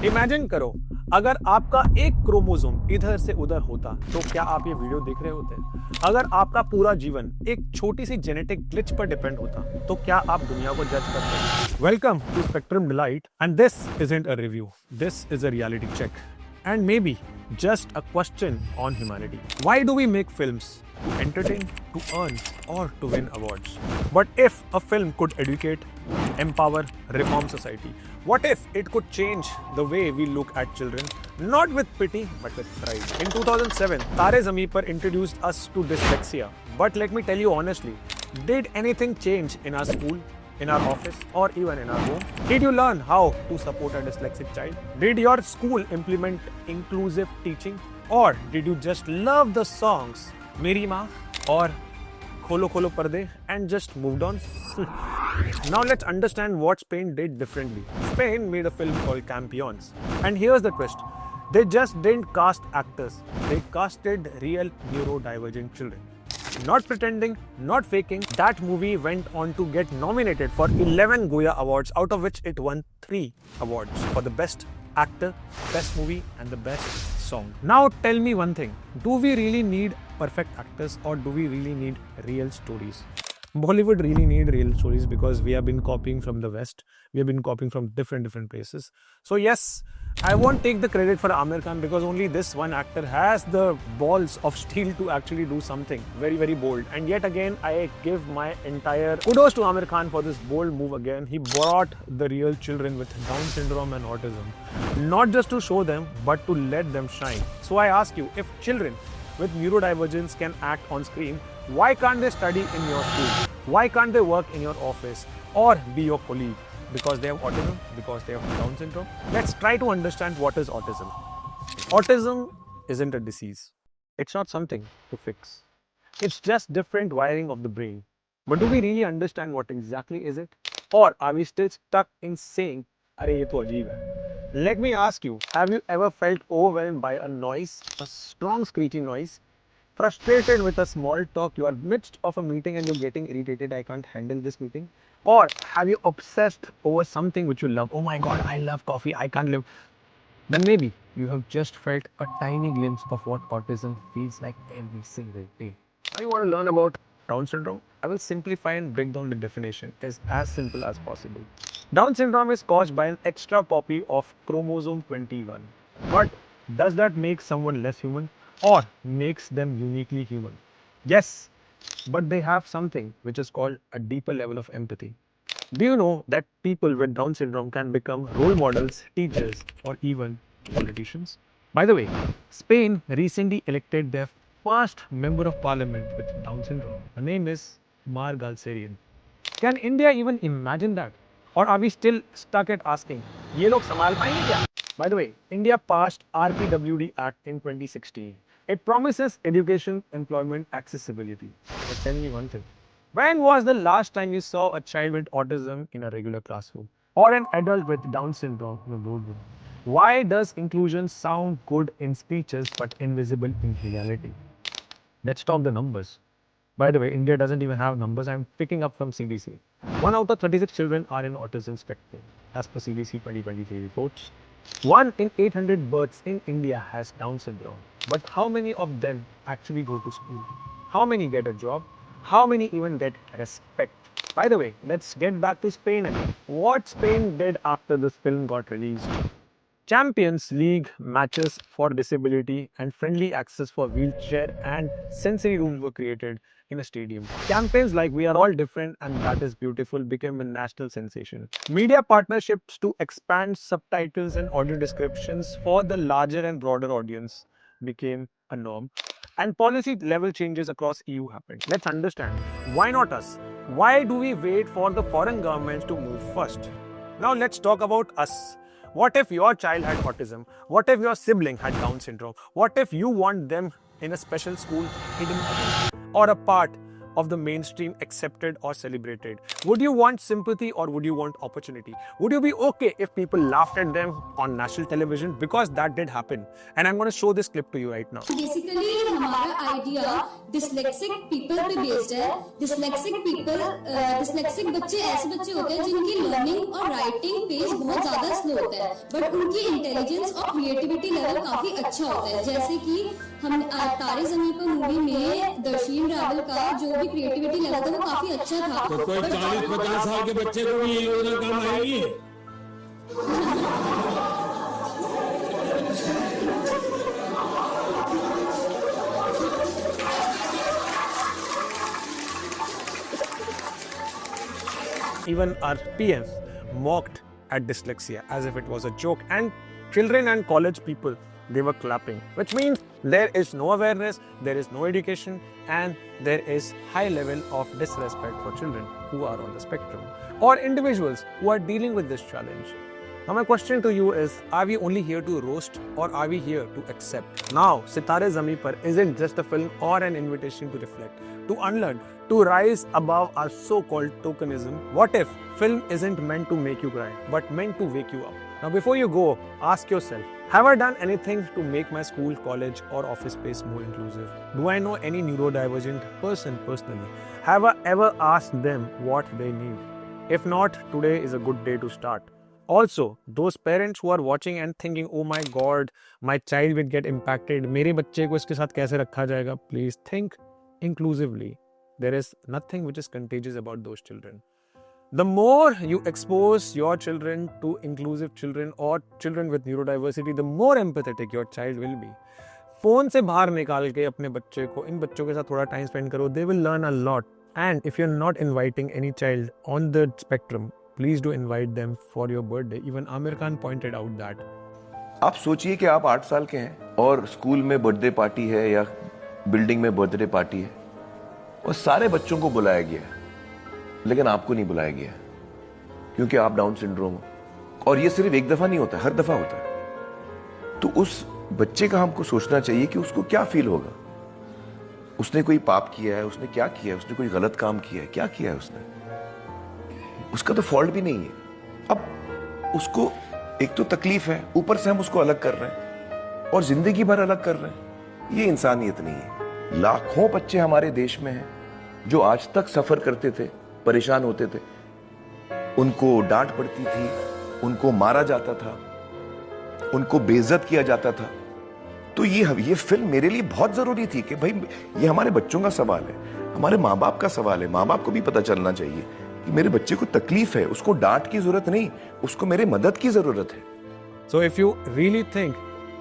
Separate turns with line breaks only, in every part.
Imagine करो, अगर आपका एक क्रोमोसोम इधर से उधर होता तो क्या आप ये वीडियो देख रहे होते? अगर आपका पूरा जीवन एक छोटी सी जेनेटिक ग्लिच पर डिपेंड होता तो क्या आप दुनिया को जज करते? Welcome to spectrum delight and this isn't a review, this is a reality check and maybe just a question on humanity. Why do we make films? To entertain, to earn, or to win awards? But if a film could educate, empower, reform society, what if it could change the way we look at children? Not with pity, but with pride. In 2007, Tare Zameen Par introduced us to dyslexia. But let me tell you honestly, did anything change in our school, in our office, or even in our home? Did you learn how to support a dyslexic child? Did your school implement inclusive teaching? Or did you just love the songs Meri Maa or Kholo Kholo Parde and just moved on? Now let's understand what Spain did differently. Spain made a film called Campeons. And here's the twist. They just didn't cast actors. They casted real neurodivergent children. Not pretending, not faking. That movie went on to get nominated for 11 Goya Awards, out of which it won 3 awards for the best actor, best movie and the best song. Now tell me one thing, do we really need perfect actors or do we really need real stories? Bollywood really need real stories because we have been copying from the West. We have been copying from different places. So yes, I won't take the credit for Amir Khan because only this one actor has the balls of steel to actually do something very bold. And yet again, I give my entire kudos to Amir Khan for this bold move again. He brought the real children with Down syndrome and autism, not just to show them, but to let them shine. So I ask you, if children with neurodivergence can act on screen, why can't they study in your school? Why can't they work in your office or be your colleague? Because they have autism? Because they have Down syndrome? Let's try to understand what is autism. Autism isn't a disease. It's not something to fix. It's just different wiring of the brain. But do we really understand what exactly is it? Or are we still stuck in saying, "Arey, ye to ajeeb hai"? Let me ask you, have you ever felt overwhelmed by a noise, a strong screeching noise? Frustrated with a small talk, you are midst of a meeting and you're getting irritated, I can't handle this meeting? Or have you obsessed over something which you love? Oh my god, I love coffee, I can't live. Then maybe you have just felt a tiny glimpse of what autism feels like every single day. Now you want to learn about Down syndrome? I will simplify and break down the definition. It's as simple as possible. Down syndrome is caused by an extra copy of chromosome 21. But does that make someone less human or makes them uniquely human? Yes, but they have something which is called a deeper level of empathy. Do you know that people with Down syndrome can become role models, teachers, or even politicians? By the way, Spain recently elected their first member of parliament with Down syndrome. Her name is Mar Galserian. Can India even imagine that? Or are we still stuck at asking, "ये लोग संभाल पाएंगे क्या?" By the way, India passed RPWD Act in 2016. It promises education, employment, accessibility. But tell me one thing. When was the last time you saw a child with autism in a regular classroom? Or an adult with Down syndrome in a boardroom? Why does inclusion sound good in speeches but invisible in reality? Let's talk the numbers. By the way, India doesn't even have numbers. I'm picking up from CDC. 1 out of 36 children are in autism spectrum, as per CDC 2023 reports. 1 in 800 births in India has Down syndrome. But how many of them actually go to school? How many get a job? How many even get respect? By the way, let's get back to Spain again. What Spain did after this film got released? Champions League matches for disability and friendly access for wheelchair and sensory rooms were created in a stadium. Campaigns like "We Are All Different and That Is Beautiful" became a national sensation. Media partnerships to expand subtitles and audio descriptions for the larger and broader audience became a norm. And policy level changes across EU happened. Let's understand. Why not us? Why do we wait for the foreign governments to move first? Now let's talk about us. What if your child had autism? What if your sibling had Down syndrome? What if you want them in a special school hidden away or a part of the mainstream accepted or celebrated? Would you want sympathy or would you want opportunity? Would you be okay if people laughed at them on national television? Because that did happen. And I'm going to show this clip to you right now.
Basically, हमारा idea dyslexic people पे based है. Dyslexic बच्चे ऐसे बच्चे होते हैं जिनकी learning और writing pace बहुत ज़्यादा slow होता है, but उनकी intelligence और creativity level काफी अच्छा होता है. जैसे कि हम तारे ज़मीन पर मूवी में दर्शीन रावल का जो भी creativity level था वो काफी अच्छा था.
तो कोई 40-50 साल के बच्चे को भी ये योजना काम आएगी.
Even our PMs mocked at dyslexia as if it was a joke, and children and college people, they were clapping, which means there is no awareness, there is no education, and there is high level of disrespect for children who are on the spectrum or individuals who are dealing with this challenge. Now my question to you is, are we only here to roast or are we here to accept? Now, Sitare Zameen Par isn't just a film or an invitation to reflect, to unlearn, to rise above our so-called tokenism. What if film isn't meant to make you cry, but meant to wake you up? Now before you go, ask yourself, have I done anything to make my school, college or office space more inclusive? Do I know any neurodivergent person personally? Have I ever asked them what they need? If not, today is a good day to start. Also, those parents who are watching and thinking, oh my god, my child will get impacted, मेरे बच्चे को इसके साथ कैसे रखा जाएगा? Please think inclusively. There is nothing which is contagious about those children. The more you expose your children to inclusive children or children with neurodiversity, the more empathetic your child will be. Phone से बाहर निकाल के अपने बच्चे को, इन बच्चों के साथ थोड़ा टाइम स्पेंड करो. They will learn a lot. And if you're not inviting any child on the spectrum, please do invite them for your birthday. Even Amir Khan pointed out that.
आप सोचिए कि आप 8 साल के हैं और स्कूल में बर्थडे पार्टी है या बिल्डिंग में बर्थडे पार्टी है और सारे बच्चों को बुलाया गया है, लेकिन आपको नहीं बुलाया गया क्योंकि आप डाउन सिंड्रोम हो. और ये सिर्फ एक दफा नहीं होता, हर दफा होता है. तो उस बच्चे का हमको सोचना चाहिए कि उसको क्या फील होगा. उसने कोई पाप किया है, उसने क्या किया है, उसने कोई गलत काम किया है, क्या किया है उसने. उसका तो फॉल्ट भी नहीं है. अब उसको एक तो तकलीफ है, ऊपर से हम उसको अलग कर रहे हैं और जिंदगी भर अलग कर रहे हैं. ये इंसानियत नहीं है. लाखों बच्चे हमारे देश में हैं जो आज तक सफर करते थे, परेशान होते थे, उनको डांट पड़ती थी, उनको मारा जाता था, उनको बेइज्जत किया जाता था. तो ये फिल्म मेरे लिए बहुत जरूरी थी कि भाई ये हमारे बच्चों का सवाल है, हमारे माँ बाप का सवाल है. माँ बाप को भी पता चलना चाहिए कि मेरे बच्चे को तकलीफ है, उसको डांट की जरूरत नहीं, उसको मेरे मदद की जरूरत है.
So if you really think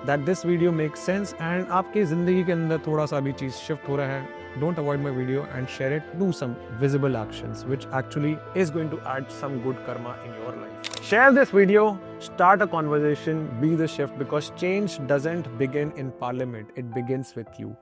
that this video makes sense and आपकी जिंदगी के अंदर थोड़ा सा भी चीज शिफ्ट हो रहा है, don't avoid my video and share it. Do some visible actions which actually is going to add some good karma in your life. Share this video, start a conversation, be the shift, because change doesn't begin in parliament, it begins with you.